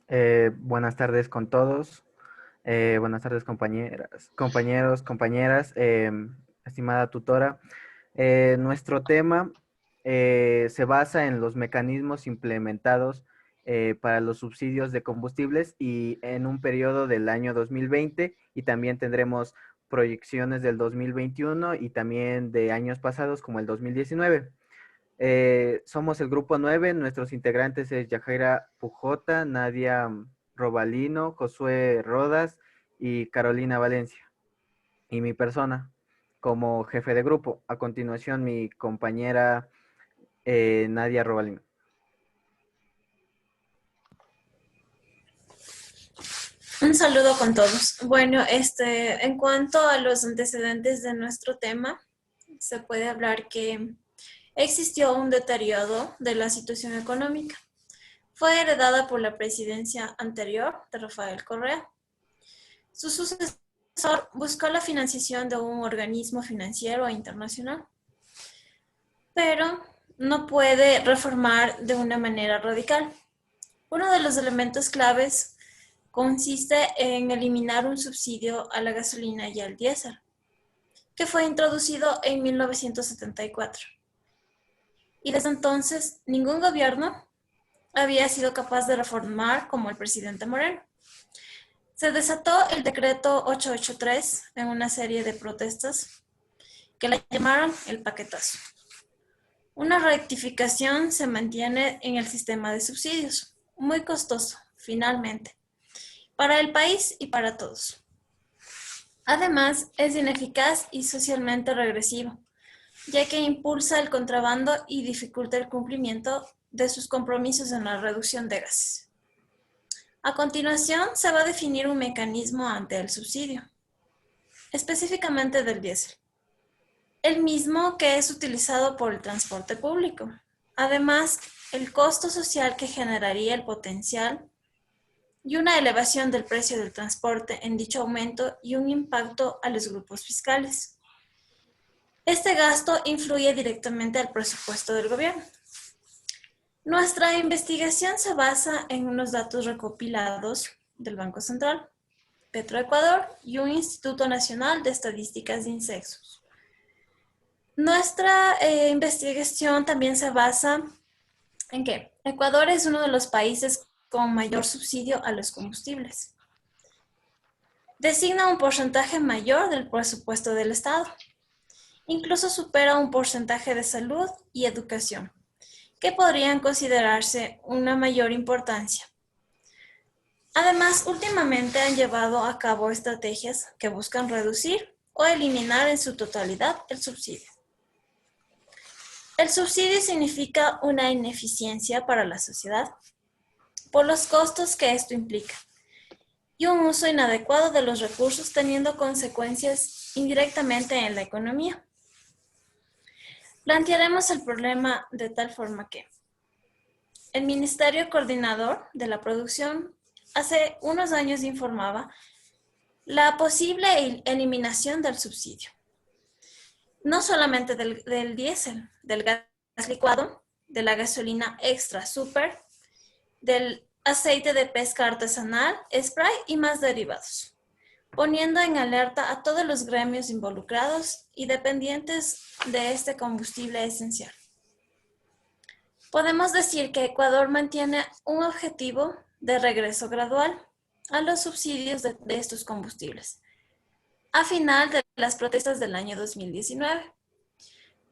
Buenas tardes con todos. Buenas tardes compañeras, compañeros, compañeras, estimada tutora. Nuestro tema se basa en los mecanismos implementados para los subsidios de combustibles y en un periodo del año 2020 y también tendremos proyecciones del 2021 y también de años pasados como el 2019. Somos el grupo 9. Nuestros integrantes es Yajaira Pujota, Nadia Robalino, Josué Rodas y Carolina Valencia. Y mi persona como jefe de grupo. A continuación, mi compañera Nadia Robalino. Un saludo con todos. Bueno, en cuanto a los antecedentes de nuestro tema, se puede hablar que existió un deterioro de la situación económica. Fue heredada por la presidencia anterior de Rafael Correa. Su sucesor buscó la financiación de un organismo financiero internacional, pero no puede reformar de una manera radical. Uno de los elementos claves consiste en eliminar un subsidio a la gasolina y al diésel, que fue introducido en 1974. Y desde entonces ningún gobierno había sido capaz de reformar como el presidente Moreno. Se desató el decreto 883 en una serie de protestas que la llamaron el paquetazo. Una rectificación se mantiene en el sistema de subsidios, muy costoso, finalmente, para el país y para todos. Además, es ineficaz y socialmente regresivo, ya que impulsa el contrabando y dificulta el cumplimiento de sus compromisos en la reducción de gases. A continuación, se va a definir un mecanismo ante el subsidio, específicamente del diésel, el mismo que es utilizado por el transporte público. Además, el costo social que generaría el potencial y una elevación del precio del transporte en dicho aumento y un impacto a los grupos fiscales. Este gasto influye directamente al presupuesto del gobierno. Nuestra investigación se basa en unos datos recopilados del Banco Central, Petroecuador y un Instituto Nacional de Estadísticas de Insexos. Nuestra investigación también se basa en que Ecuador es uno de los países con mayor subsidio a los combustibles. Designa un porcentaje mayor del presupuesto del Estado. Incluso supera un porcentaje de salud y educación, que podrían considerarse una mayor importancia. Además, últimamente han llevado a cabo estrategias que buscan reducir o eliminar en su totalidad el subsidio. El subsidio significa una ineficiencia para la sociedad por los costos que esto implica y un uso inadecuado de los recursos teniendo consecuencias indirectamente en la economía. Plantearemos el problema de tal forma que el Ministerio Coordinador de la Producción hace unos años informaba la posible eliminación del subsidio, no solamente del diésel, del gas licuado, de la gasolina extra super, del aceite de pesca artesanal, spray y más derivados, poniendo en alerta a todos los gremios involucrados y dependientes de este combustible esencial. Podemos decir que Ecuador mantiene un objetivo de regreso gradual a los subsidios de estos combustibles a final de las protestas del año 2019,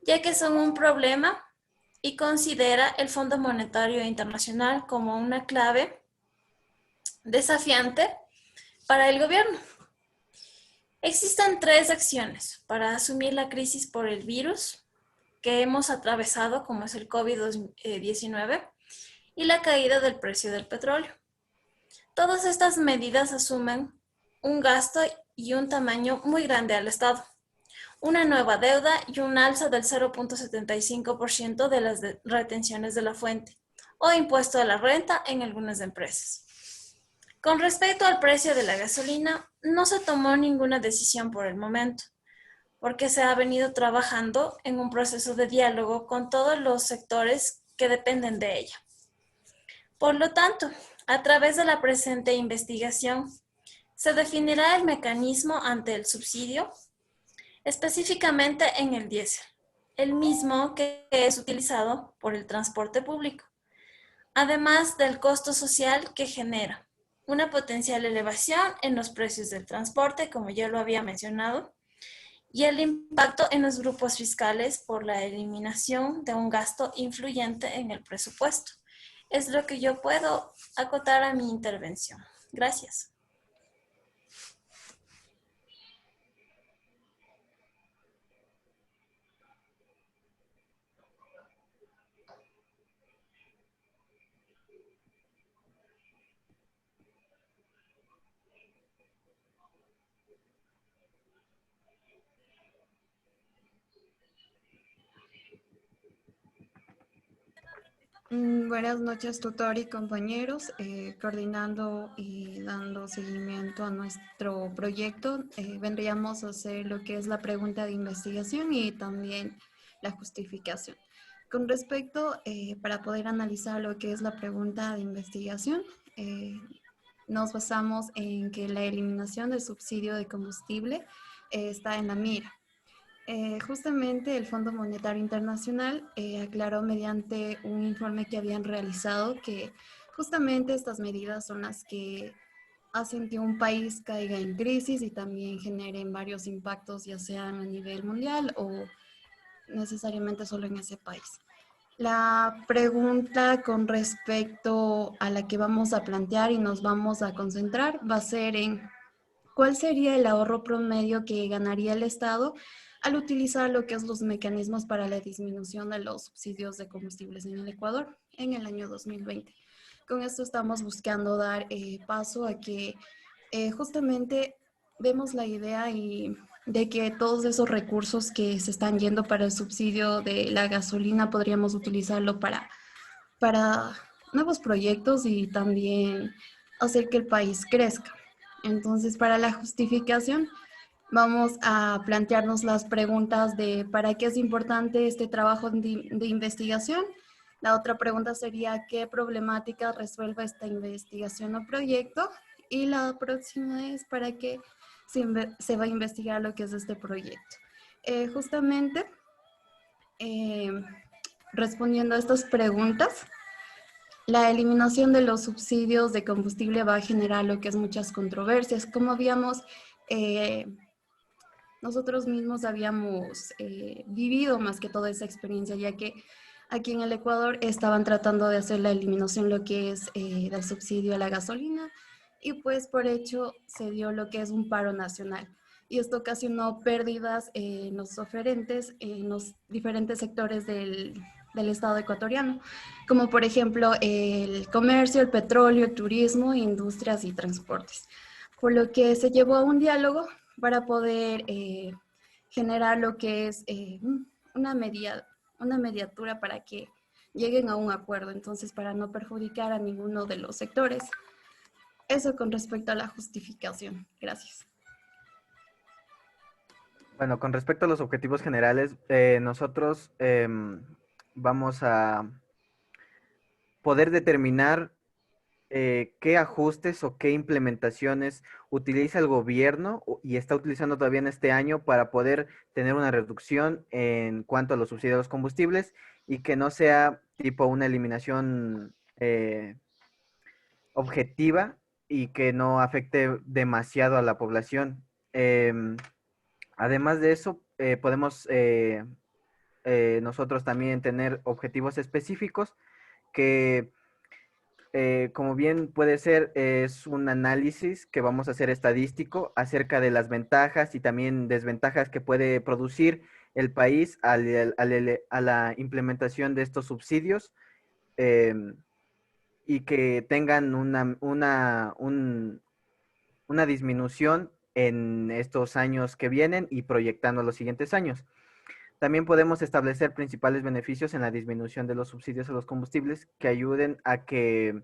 ya que son un problema y considera el Fondo Monetario Internacional como una clave desafiante para el gobierno. Existen 3 acciones para asumir la crisis por el virus que hemos atravesado, como es el COVID-19 y la caída del precio del petróleo. Todas estas medidas asumen un gasto y un tamaño muy grande al Estado, una nueva deuda y un alza del 0.75% de las retenciones de la fuente o impuesto a la renta en algunas empresas. Con respecto al precio de la gasolina, no se tomó ninguna decisión por el momento, porque se ha venido trabajando en un proceso de diálogo con todos los sectores que dependen de ella. Por lo tanto, A través de la presente investigación, se definirá el mecanismo ante el subsidio, específicamente en el diésel, el mismo que es utilizado por el transporte público, además del costo social que genera, una potencial elevación en los precios del transporte, como ya lo había mencionado, y el impacto en los grupos fiscales por la eliminación de un gasto influyente en el presupuesto. Es lo que yo puedo acotar a mi intervención. Gracias. Buenas noches, tutor y compañeros. Coordinando y dando seguimiento a nuestro proyecto, vendríamos a hacer lo que es la pregunta de investigación y también la justificación. Con respecto, para poder analizar lo que es la pregunta de investigación, eh, nos basamos en que la eliminación del subsidio de combustible está en la mira. Justamente el Fondo Monetario Internacional aclaró mediante un informe que habían realizado que justamente estas medidas son las que hacen que un país caiga en crisis y también generen varios impactos, ya sean a nivel mundial o necesariamente solo en ese país. La pregunta con respecto a la que vamos a plantear y nos vamos a concentrar va a ser en ¿cuál sería el ahorro promedio que ganaría el Estado al utilizar lo que es los mecanismos para la disminución de los subsidios de combustibles en el Ecuador en el año 2020? Con esto estamos buscando dar paso a que justamente vemos la idea de que todos esos recursos que se están yendo para el subsidio de la gasolina podríamos utilizarlo para nuevos proyectos y también hacer que el país crezca. Entonces, para la justificación, vamos a plantearnos las preguntas de ¿para qué es importante este trabajo de investigación? La otra pregunta sería ¿qué problemática resuelve esta investigación o proyecto? Y la próxima es ¿para qué se va a investigar lo que es este proyecto? Justamente, eh, respondiendo a estas preguntas, la eliminación de los subsidios de combustible va a generar lo que es muchas controversias. Como habíamos, eh, nosotros mismos habíamos vivido más que toda esa experiencia, ya que aquí en el Ecuador estaban tratando de hacer la eliminación lo que es del subsidio a la gasolina y pues por hecho se dio lo que es un paro nacional. Y esto ocasionó pérdidas en los oferentes, en los diferentes sectores del Estado ecuatoriano, como por ejemplo el comercio, el petróleo, el turismo, industrias y transportes. Por lo que se llevó a un diálogo para poder generar lo que es una, una mediatura para que lleguen a un acuerdo, entonces para no perjudicar a ninguno de los sectores. Eso con respecto a la justificación. Gracias. Bueno, con respecto a los objetivos generales, nosotros vamos a poder determinar qué ajustes o qué implementaciones utiliza el gobierno y está utilizando todavía en este año para poder tener una reducción en cuanto a los subsidios a los combustibles y que no sea tipo una eliminación objetiva y que no afecte demasiado a la población. Además de eso, podemos nosotros también tener objetivos específicos que como bien puede ser, es un análisis que vamos a hacer estadístico acerca de las ventajas y también desventajas que puede producir el país a la implementación de estos subsidios y que tengan una disminución en estos años que vienen y proyectando los siguientes años. También podemos establecer principales beneficios en la disminución de los subsidios a los combustibles que ayuden a que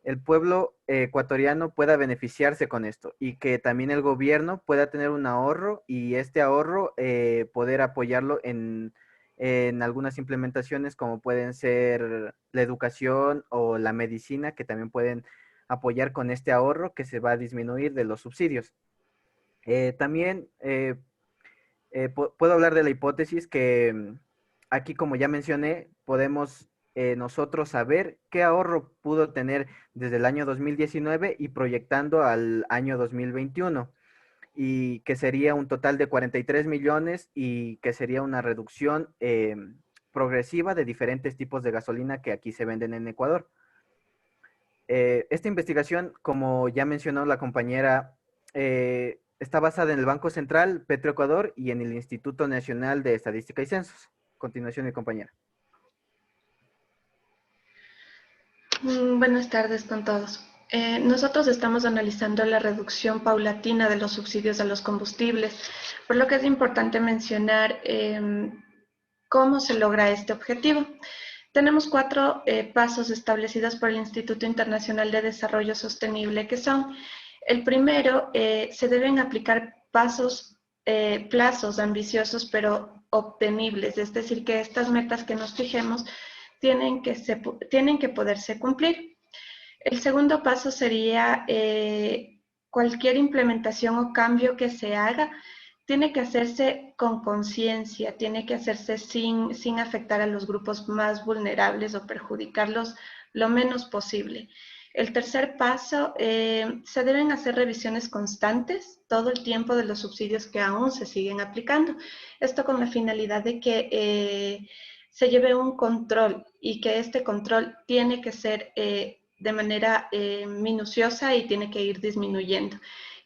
el pueblo ecuatoriano pueda beneficiarse con esto y que también el gobierno pueda tener un ahorro y este ahorro poder apoyarlo en algunas implementaciones como pueden ser la educación o la medicina, que también pueden apoyar con este ahorro que se va a disminuir de los subsidios. También puedo hablar de la hipótesis que aquí, como ya mencioné, podemos nosotros saber qué ahorro pudo tener desde el año 2019 y proyectando al año 2021, y que sería un total de 43 millones y que sería una reducción progresiva de diferentes tipos de gasolina que aquí se venden en Ecuador. Esta investigación, como ya mencionó la compañera, está basada en el Banco Central, Petroecuador y en el Instituto Nacional de Estadística y Censos. Continuación, mi compañera. Buenas tardes con todos. Nosotros estamos analizando la reducción paulatina de los subsidios a los combustibles, por lo que es importante mencionar cómo se logra este objetivo. Tenemos 4 pasos establecidos por el Instituto Internacional de Desarrollo Sostenible, que son: el primero, se deben aplicar plazos ambiciosos pero obtenibles, es decir, que estas metas que nos fijemos tienen que poderse cumplir. El segundo paso sería cualquier implementación o cambio que se haga tiene que hacerse con conciencia, tiene que hacerse sin afectar a los grupos más vulnerables o perjudicarlos lo menos posible. El tercer paso, se deben hacer revisiones constantes todo el tiempo de los subsidios que aún se siguen aplicando. Esto con la finalidad de que se lleve un control y que este control tiene que ser de manera minuciosa y tiene que ir disminuyendo.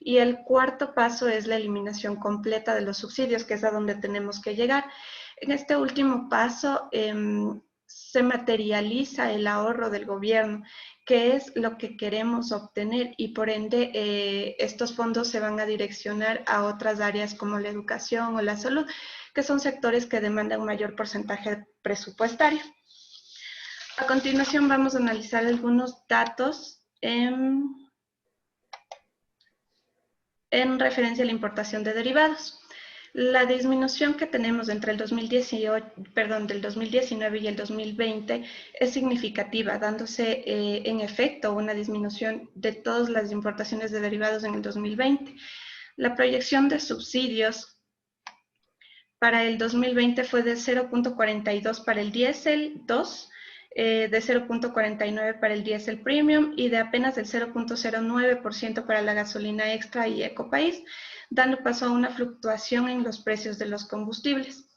Y el cuarto paso es la eliminación completa de los subsidios, que es a donde tenemos que llegar. En este último paso se materializa el ahorro del gobierno, que es lo que queremos obtener, y por ende estos fondos se van a direccionar a otras áreas como la educación o la salud, que son sectores que demandan un mayor porcentaje presupuestario. A continuación vamos a analizar algunos datos en referencia a la importación de derivados. La disminución que tenemos entre el 2019 y el 2020 es significativa, dándose en efecto una disminución de todas las importaciones de derivados en el 2020. La proyección de subsidios para el 2020 fue de 0.42 para el diésel 2, de 0.49 para el diésel premium y de apenas del 0.09% para la gasolina extra y ecopaís, dando paso a una fluctuación en los precios de los combustibles.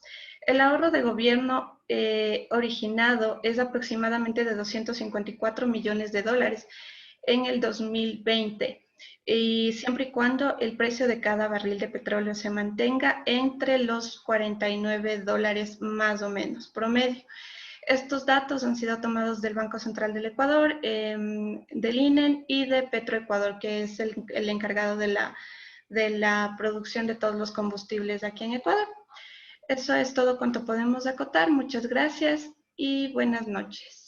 El ahorro de gobierno originado es aproximadamente de 254 millones de dólares en el 2020, y siempre y cuando el precio de cada barril de petróleo se mantenga entre los 49 dólares más o menos promedio. Estos datos han sido tomados del Banco Central del Ecuador, del INE y de Petroecuador, que es el encargado de la producción de todos los combustibles aquí en Ecuador. Eso es todo cuanto podemos acotar. Muchas gracias y buenas noches.